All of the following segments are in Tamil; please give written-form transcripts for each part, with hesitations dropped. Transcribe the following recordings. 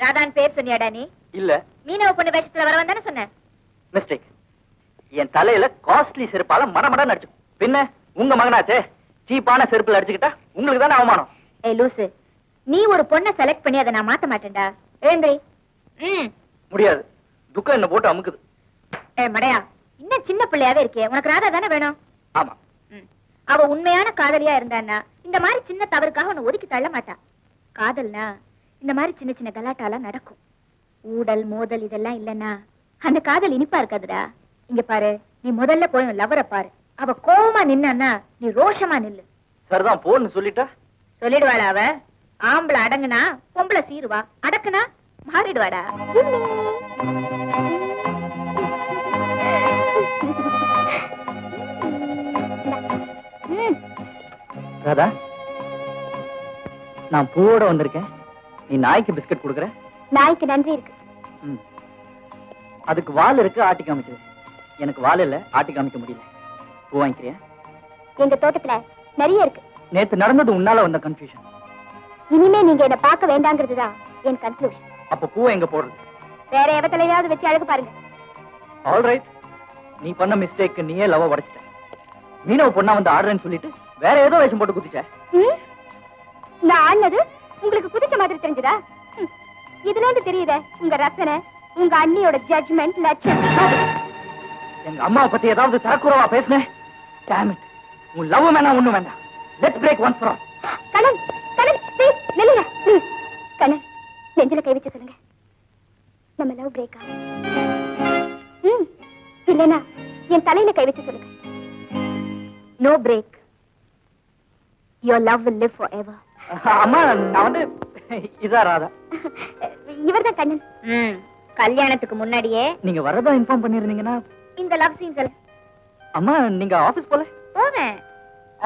ராதான் பேர் சொன்னியாடா நீ? இல்ல. மீனவ பொண்ணு வேஷத்துல வர வந்தானே சொன்ன. மிஸ்டேக். என் தலையில காஸ்ட்லி செருப்பால மடமட நடிச்சு. பின்ன உங்க மகனாச்சே சீப்பான செருப்புல அடிச்சுக்கிட்டா உங்களுக்கு தானே அவமானம். ஏய் லூசு, நீ ஒரு பொண்ணை செலக்ட் பண்ணி அதை நான் மாத்த மாட்டேன்டா. எழுந்திரி. முடியாது, துக்கம் என்ன போட்டு அமுக்குது. ஏய் மடையா, இன்னும் சின்ன பிள்ளையாவே இருக்கே, உனக்கு ராதா தானே வேணும்? ஆமா. அவ உண்மையான காதலியா இருந்தான்னா இந்த மாதிரி சின்ன தவறுக்காக உன்னை ஒதுக்கி தள்ள மாட்டா. காதல்னா இந்த மாதிரி சின்ன சின்ன கலாட்டாலாம் நடக்கும். ஊடல் மோதல் இதெல்லாம் இல்லன்னா அந்த காதல் இனிப்பா இருக்காதுடா. இங்க பாரு, நீ முதல்ல போய் லவரை பாரு. அவ கோவமா நின்னா நீ ரோஷமா நில்லு. சரிதான் போன்னு சொல்லிட்டா சொல்லிடுவாளா அவ? ஆம்பளை அடங்குனா பொம்பளை சீருவா, அடக்குனா மாறிடுவாடா. ராதா, நான் பூவோட வந்திருக்கேன். நீ நாய்க்கு பிஸ்கட் கொடுக்கற? நாய்க்கு நன்றி இருக்கு. அதுக்கு வால் இருக்கு, ஆட்டி காமிக்குது. எனக்கு வால் இல்ல, ஆட்டி காமிக்க முடியல. பூ வாங்கிக்கிறியா? எங்க தோட்டத்துல நிறைய இருக்கு. நேத்து நடந்தது உன்னால வந்த கன்ஃபியூஷன். இனிமே நீங்க என்ன பார்க்க வேண்டாங்கிறதுதான் என் கன்க்ளூஷன். அப்ப பூவை எங்க போடுறது? வேற எவத்தலையாவது வச்சு அழகு பாருங்க. ஆல்ரைட், நீ பண்ண மிஸ்டேக் நீயே லவ் உடைச்சிட்ட. மீனவ பொண்ணா வந்து ஆடுறேன்னு சொல்லிட்டு வேற ஏதோ வேஷம் போட்டு குதிச்ச. நான் ஆடினது உங்களுக்கு குதிச்ச மாதிரி தெரிஞ்சதா? இதுல இருந்து தெரியுதே உங்க ரசனை, உங்க அண்ணியோட ஜட்ஜ்மெண்ட், லட்சணம். எங்க அம்மாவை பத்தி ஏதாவது தரக்குறவா பேசுனேன். டேம் இட், உன் லவ் வேணா ஒண்ணு வேண்டாம். Let's break once for all. Kannan, Kannan please நில்லுங்க. கண்ணன், நெஞ்சில கை வச்சு சொல்லுங்க, நம்ம லவ் பிரேக் ஆகும். இல்லைனா என் தலையில கை வச்சு சொல்லுங்க, no break. Your love will live forever. அம்மா, நான் வந்து இதா ராதா. இவர்தான் கண்ணன். கல்யாணத்துக்கு முன்னாடியே நீங்க வரதா இன்ஃபார்ம் பண்ணிருந்தீங்கன்னா இந்த லவ் சீன்ஸ். அம்மா, நீங்க ஆபீஸ் போல? போவேன்.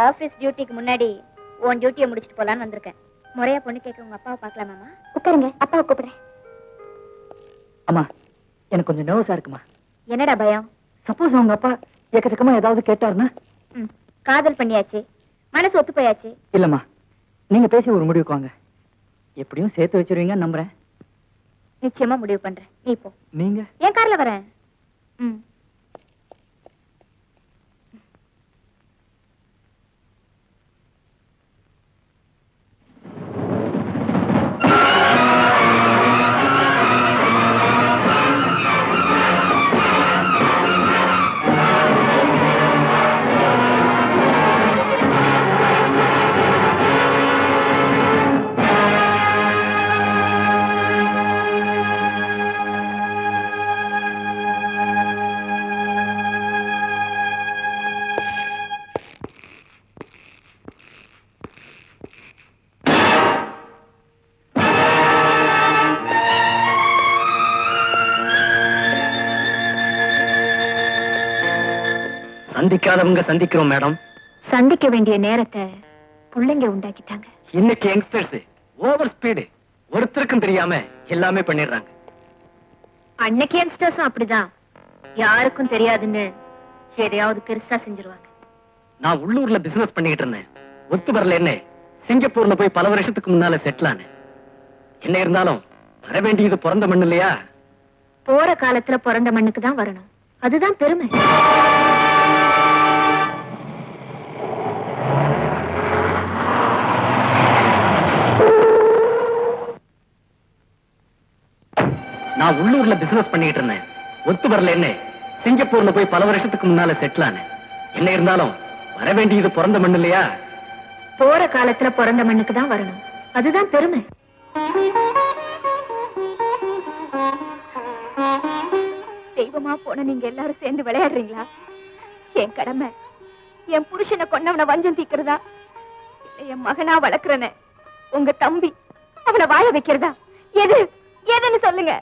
ஆபீஸ் டியூட்டிக்கு முன்னாடி உன் டியூட்டியை முடிச்சிட்டு போலான்னு வந்திருக்கேன். முறையா பொண்ணு கேட்க உங்க அப்பாவை பார்க்கலாமாமா? உட்காருங்க, அப்பாவை கூப்பிடுறேன். அம்மா, எனக்கு கொஞ்சம் நர்வஸா இருக்குமா. என்னடா பயம்? சப்போஸ் உங்க அப்பா எக்கச்சக்கமா ஏதாவது கேட்டாருன்னா? காதல் பண்ணியாச்சு, மனசு ஒத்து போயாச்சு. இல்லம்மா, நீங்க பேசி ஒரு முடிவுக்கு வாங்க. எப்படியும் சேர்த்து வச்சிருவீங்க நம்புறேன். நிச்சயமா முடிவு பண்றேன். நீ போ. நீங்க? என் கார்ல வரேன். சந்திக்காதவங்க சந்திக்கிறோம் மேடம். சந்திக்க வேண்டிய நேரத்தை புள்ளைங்க உண்டாக்கிட்டாங்க. இன்னைக்கு யங்ஸ்டர்ஸ் ஓவர் ஸ்பீடு, ஒருத்தருக்கும் தெரியாம எல்லாமே பண்ணிடுறாங்க. அன்னைக்கு யங்ஸ்டர்ஸும் அப்படிதான், யாருக்கும் தெரியாதுன்னு எதையாவது பெருசா செஞ்சிருவாங்க. நான் உள்ளூர்ல பிசினஸ் பண்ணிட்டு இருந்தேன். ஒத்து வரல என்ன சிங்கப்பூர்ல போய் பல வருஷத்துக்கு முன்னால செட்டில் ஆனேன். என்ன இருந்தாலும் வர வேண்டியது பிறந்த மண்ணு இல்லையா? போற காலத்துல பிறந்த மண்ணுக்கு தான் வரணும், அதுதான் பெருமை. நான் உள்ளூர்ல பிசினஸ் பண்ணிட்டு இருந்தேன். ஒத்து வரல என்ன சிங்கப்பூர்ல போய் பல வருஷத்துக்கு முன்னால செட்டில் ஆனேன். என்ன இருந்தாலும் வர வேண்டியது பிறந்த மண்ணு இல்லையா? போற காலத்துல பிறந்த மண்ணுக்கு தான் வரணும், அதுதான் பெருமை. தெய்வமா போன நீங்க எல்லாரும் சேர்ந்து விளையாடுறீங்களா? என் கடமை என் புருஷனை கொண்டவனை வஞ்சம் தீக்கிறதா, இல்ல என் மகனா வளர்க்கிறன உங்க தம்பி அவனை வாழ வைக்கிறதா? எது எதுன்னு சொல்லுங்க.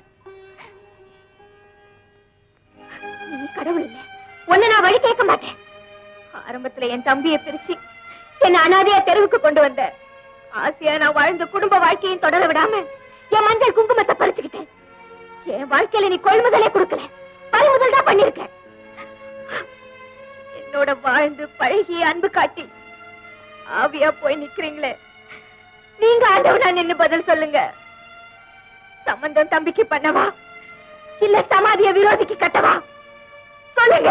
நீ கடவுள் இல்ல, ஒன்னு நான் வழி கேட்க மாட்டேன். ஆரம்பத்துல என் தம்பியை பிரிச்சு என்ன அனாதையா தெருவுக்கு கொண்டு வந்த, ஆசையா நான் வாழ்ந்த குடும்ப வாழ்க்கையும் தொடர விடாம என் மஞ்சள் குங்குமத்தை பறிச்சுக்கிட்டேன். என் வாழ்க்கையில நீ கொள்முதலே கொடுக்கல, பறிமுதல் தான் பண்ணிருக்க. என்னோட வாழ்ந்து பழகி அன்பு காட்டி ஆவியா போய் நிக்கிறீங்களே, நீங்க ஆண்டவனா நின்னு பதில் சொல்லுங்க. சம்பந்தம் தம்பிக்கு பண்ணவா இல்ல சமாதிய விரோதிக்கு கட்டவா? சொல்லுங்க.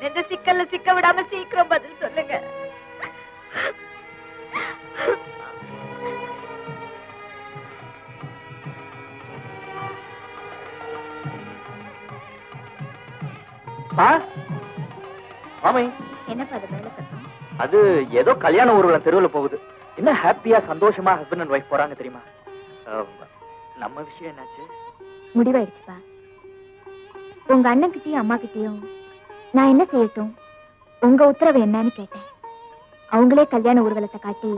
இந்த சிக்கல்ல சிக்க விடாம சீக்கிரம் பதில் சொல்லுங்க. என்னப்பா அது மேல சத்தம்? அது ஏதோ கல்யாண ஊர்வலம் தெருவுல போகுது. என்ன ஹாப்பியா சந்தோஷமா ஹஸ்பண்ட் அண்ட் ஒய்ஃப் போறாங்க தெரியுமா? நம்ம விஷயம் என்னாச்சு? முடிவாயிடுச்சுப்பா. உங்க அண்ணன் கிட்டயும் அம்மா கிட்டயும் நான் என்ன செய்யட்டும், உங்க உத்தரவு என்னன்னு கேட்டேன். அவங்களே கல்யாண ஊர்வலத்தை காட்டி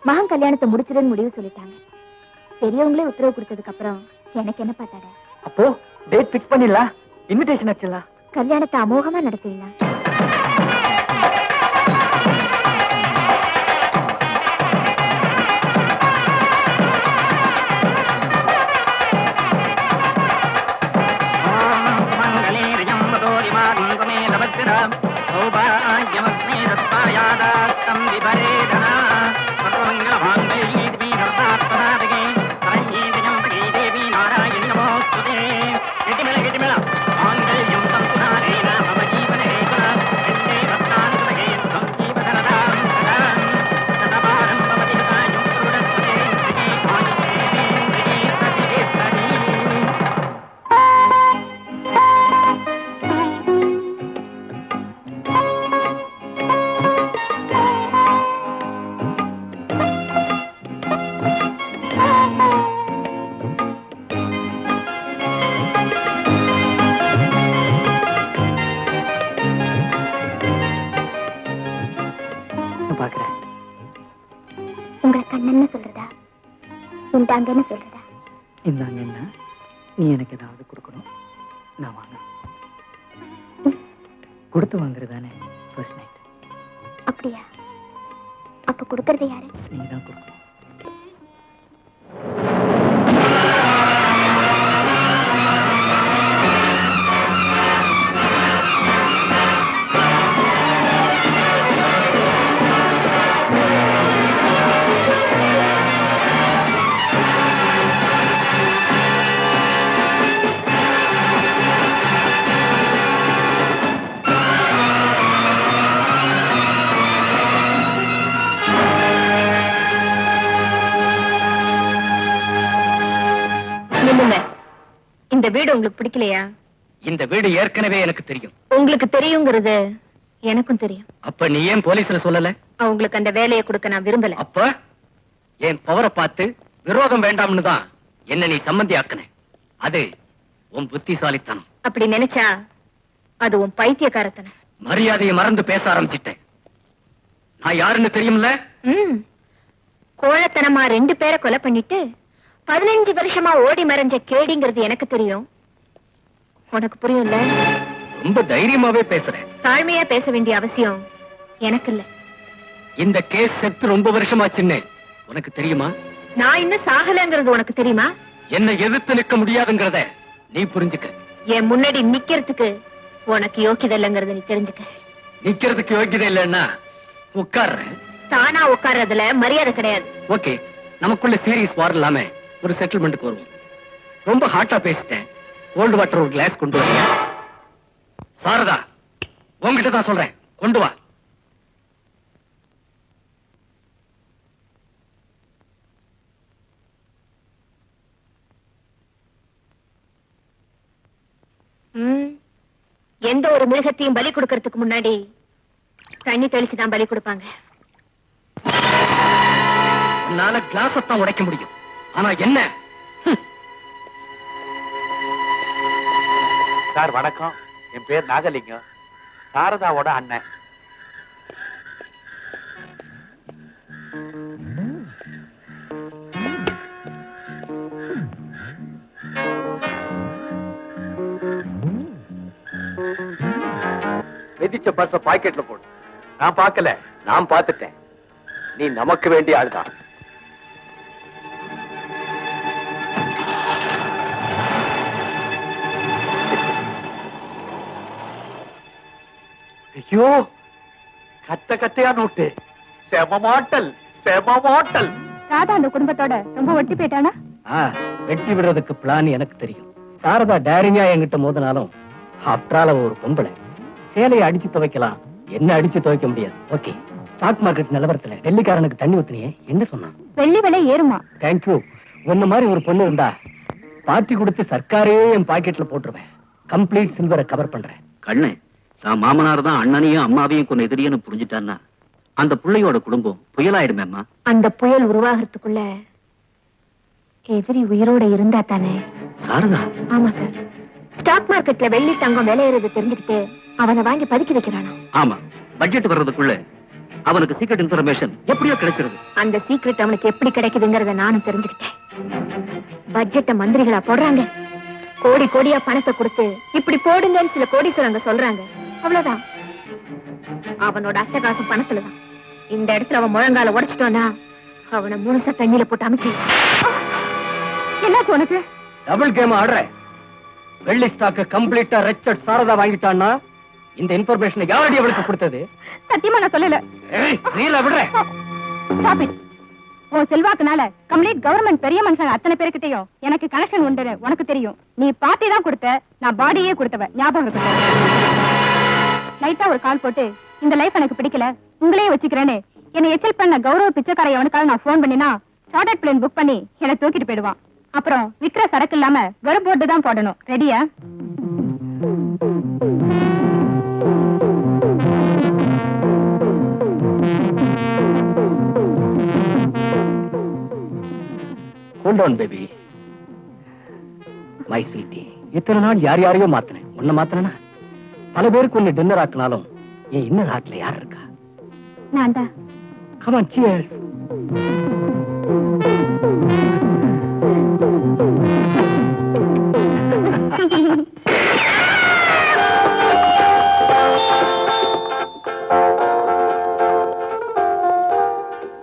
மகன் கல்யாணத்தை முடிச்சிடுன்னு முடிவு சொல்லிட்டாங்க. பெரியவங்களே உத்தரவு கொடுத்ததுக்கு அப்புறம் எனக்கு என்ன பார்த்தாட? அப்போ டேட் பிக்ஸ் பண்ணிடலாம், இன்விடேஷன் அடிச்சிடலாம், கல்யாணத்தை அமோகமா நடத்திடலாம். உங்களை கண்ணன்னு சொல்றதா, இந்தாங்கன்னு சொல்றதா? இந்தாங்கன்னா நீ எனக்கு ஏதாவது கொடுக்கணும், நான் வாங்க. கொடுத்து வாங்குறதானே ஃபர்ஸ்ட் நைட். அப்படியா? அப்ப கொடுக்கறது யாரு? நீங்க தான் கொடுக்கணும். இந்த வீடு உங்களுக்கு பிடிக்கலையா? இந்த வீடு ஏற்கனவே எனக்கு தெரியும். உங்களுக்கு தெரியுங்கிறது எனக்கும் தெரியும். அப்ப நீ ஏன் போலீஸ்ல சொல்லல? அவங்களுக்கு அந்த வேலையை கொடுக்க நான் விரும்பல. அப்ப என் பவரை பார்த்து விரோதம் வேண்டாம்னு தான் என்ன நீ சம்மந்தி ஆக்குன. அது உன் புத்திசாலித்தனம். அப்படி நினைச்சா அது உன் பைத்தியக்காரத்தனம். மரியாதையை மறந்து பேச ஆரம்பிச்சிட்டேன். நான் யாருன்னு தெரியும்ல? கோழத்தனமா 2 பேரை கொலை பண்ணிட்டு 15 வருஷமா ஓடி மறைஞ்ச கேடிங்கிறது எனக்கு தெரியும். உனக்கு புரியும்ல? ரொம்ப தைரியமாவே பேசுறேன். தாழ்மையா பேச வேண்டிய அவசியம் எனக்கு இல்ல. இந்த கேஸ் செத்து ரொம்ப வருஷமாச்சுன்னு உனக்கு தெரியுமா? நான் இன்னும் சாகலங்கிறது உனக்கு தெரியுமா? என்ன எதிர்த்து நிற்க முடியாதுங்கிறத நீ புரிஞ்சுக்க. என் முன்னாடி நிக்கிறதுக்கு உனக்கு யோக்கியதை இல்லைங்கிறத நீ தெரிஞ்சுக்க. நிக்கிறதுக்கு யோக்கியதை இல்லைன்னா உட்கார்ற. தானா உட்கார்றதுல மரியாதை கிடையாது. ஓகே, நமக்குள்ள சீரியஸ் வார் இல்லாம ஒரு செட்டில்மெண்ட்டுக்கு வருவோம். ரொம்ப ஹாட்டா பேசிட்டேன். கோல்டு வாட்டர் ஒரு கிளாஸ் கொண்டு வரியா? சாரதா, உங்ககிட்ட தான் சொல்றேன், கொண்டு வா. எந்த ஒரு மிருகத்தையும் பலி கொடுக்கறதுக்கு முன்னாடி தண்ணி தெளிச்சுதான் பலி கொடுப்பாங்க. உன்னால கிளாஸத்தான் உடைக்க முடியும், ஆனா என்ன? சார் வணக்கம், என் பேர் நாகலிங்கம், சாரதாவோட அண்ணன். மிதிச்ச பர்ஸ பாக்கெட்ல போடு. நான் பார்க்கல. நான் பார்த்துட்டேன். நீ நமக்கு வேண்டிய ஆள்தான். ஐயோ, கத்த கத்தையா நோட்டு. செம மாட்டல், செம மாட்டல். ராதா அந்த குடும்பத்தோட ரொம்ப ஒட்டி போயிட்டானா? வெட்டி விடுறதுக்கு பிளான் எனக்கு தெரியும். சாரதா டேரிங்கா என்கிட்ட மோதினாலும் ஆப்டால ஒரு பொம்பளை. சேலையை அடிச்சு துவைக்கலாம், என்ன அடிச்சு துவைக்க முடியாது. ஓகே, ஸ்டாக் மார்க்கெட் நிலவரத்துல டெல்லிக்காரனுக்கு தண்ணி ஊத்துனியே, என்ன சொன்னான்? வெள்ளி விலை ஏறுமா? தேங்க்யூ. உன்ன மாதிரி ஒரு பொண்ணு இருந்தா பார்ட்டி கொடுத்து சர்க்காரே என் பாக்கெட்ல போட்டுருவேன். கம்ப்ளீட் சில்வரை கவர் பண்றேன். கண்ணு, நான் மாமனார் தான் அண்ணனையும் அம்மாவையும் கொண்டு எதிரின்னு புரிஞ்சுட்டான்னா அந்த பிள்ளையோட குடும்பம் புயலாயிடுமேம்மா. அந்த புயல் உருவாகிறதுக்குள்ள எதிரி உயிரோட இருந்தா தானே. சாரதா? ஆமா சார். ஸ்டாக் மார்க்கெட்ல வெள்ளி தங்கம் விலையேறது தெரிஞ்சுக்கிட்டு அவனை வாங்கி பதுக்கி வைக்கிறானா? ஆமா, பட்ஜெட் வர்றதுக்குள்ள அவனுக்கு சீக்ரெட் இன்ஃபர்மேஷன் எப்படியோ கிடைச்சிருது. அந்த சீக்ரெட் அவனுக்கு எப்படி கிடைக்குதுங்கறத நானும் தெரிஞ்சுக்கிட்டேன். பட்ஜெட்ட மந்திரிகளா போடுறாங்க, கோடி கோடியா பணத்தை கொடுத்து இப்படி போடுங்கன்னு சில கோடீஸ்வரங்க சொல்றாங்க. அவ்வளவுதான். அவனோட அட்டகாசம் பணத்துலதான். இந்த இடத்துல அவன் முழங்கால உடைச்சிட்டோன்னா அவனை முழுசா தண்ணியில போட்டு அமைக்க. என்னாச்சு உனக்கு? டபுள் கேம் ஆடுற. வெள்ளி ஸ்டாக்க கம்ப்ளீட்டா ரெச்சட் சாரதா வாங்கிட்டான்னா இந்த இன்ஃபர்மேஷனை யாரடி அவளுக்கு கொடுத்தது? சத்தியமா நான் சொல்லல. நீல விடுற. Stop it. உன் செல்வாக்குனால கம்ப்ளீட் கவர்மெண்ட் பெரிய மனுஷங்க அத்தனை பேருக்கிட்டையும் எனக்கு கனெக்ஷன் உண்டு. உனக்கு தெரியும். நீ பார்ட்டி தான் கொடுத்த, நான் பாடியே கொடுத்தவ. ஞாபகம் இருக்கு. லைட்டா ஒரு கால் போட்டு இந்த லைஃப் எனக்கு பிடிக்கல, உங்களையே வச்சுக்கிறேன்னு என்னை எச்சல் பண்ண கௌரவ பிச்சைக்கார எவனுக்காக நான் போன் பண்ணினா சார்ட்டர்ட் பிளேன் புக் பண்ணி என்னை தூக்கிட்டு போயிடுவான். அப்புறம் விக்கிற சரக்கு இல்லாம வெறும் போட்டு தான் போடணும். ரெடியா? Hold on, baby. My sweetie. இத்தனை நாள் யார் யாரையோ மாத்தினேன். உன்னை மாத்தினா பல பேருக்கு ஒன்னு டின்னர் ஆக்கினாலும் என் இன்னர் ஆட்ல யார் இருக்கா? நான் தான். Come on, cheers.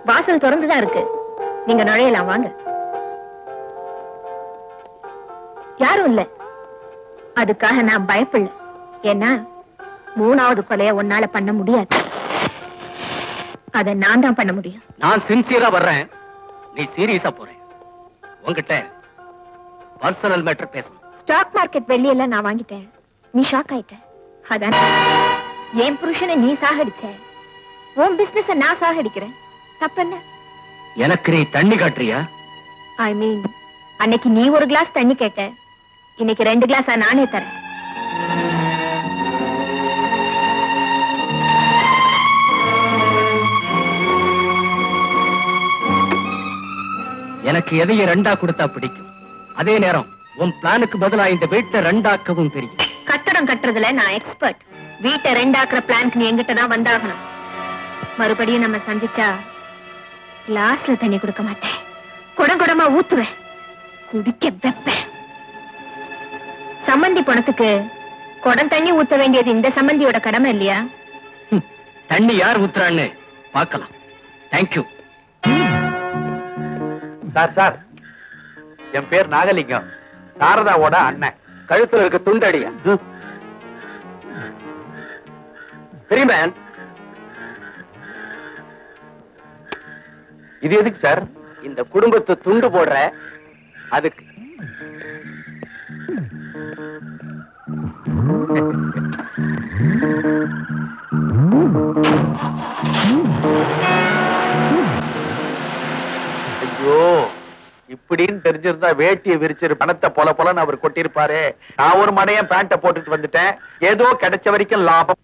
வாசல் திறந்துதான் இருக்கு, நீங்க நுழையலாம். வாங்க. யாரும் இல்ல, அதுக்காக நான் பயப்படல. ஏன்னா 3வது கொலைய உன்னால பண்ண முடியாது. அத நான் தான் பண்ண முடியும். நான் சின்சியரா வர்றேன், நீ சீரியஸா போற. உன்கிட்ட பர்சனல் மேட்டர் பேசணும். ஸ்டாக் மார்க்கெட் வெள்ளியெல்லாம் நான் வாங்கிட்டேன். நீ ஷாக் ஆயிட்ட. அதான் என் புருஷனை நீ சாகடிச்ச, உன் பிசினஸ நான் சாகடிக்கிறேன். தப்பென்ன? எனக்கு நீ தண்ணி காட்டுறியா? ஐ மீன், அன்னைக்கு நீ ஒரு கிளாஸ் தண்ணி கேட்ட, இன்னைக்கு 2 கிளாஸா நானே தரேன். எனக்கு எதைய 2ஆ கொடுத்தா பிடிக்கும். அதே நேரம் உன் பிளானுக்கு பதிலா இந்த வீட்டை 2ஆக்கவும் தெரியும். கட்டடம் கட்டுறதுல நான் எக்ஸ்பர்ட். வீட்டை 2ஆக்குற பிளானுக்கு நீ எங்கிட்ட தான் வந்தாகணும். மறுபடியும் நம்ம சந்திச்சா கிளாஸ்ல தண்ணி கொடுக்க மாட்டேன், குடம் குடமா ஊத்துவேன், குடிக்க வைப்பேன். சம்மந்தி பணத்துக்கு குடம் தண்ணி ஊத்த வேண்டியது இந்த சம்மந்தியோட கடமை இல்லையா? தண்ணி யார் ஊத்துறான்னு பார்க்கலாம். தேங்க்யூ. சார், என் பேர் நாகலிங்கம், சாரதாவோட அண்ணன். கழுத்துல இருக்க துண்டடியா? தெரியுமா? இது எதுக்கு சார்? இந்த குடும்பத்தை துண்டு போடுற அதுக்கு. ஐயோ, இப்படின்னு தெரிஞ்சிருந்தா வேட்டியை விரிச்சிரு பணத்தை பொல பொலன்னு அவர் கொட்டிருப்பாரு. நான் ஒரு மடையன் பேண்ட போட்டுட்டு வந்துட்டேன். ஏதோ கிடைச்ச வரைக்கும் லாபம்.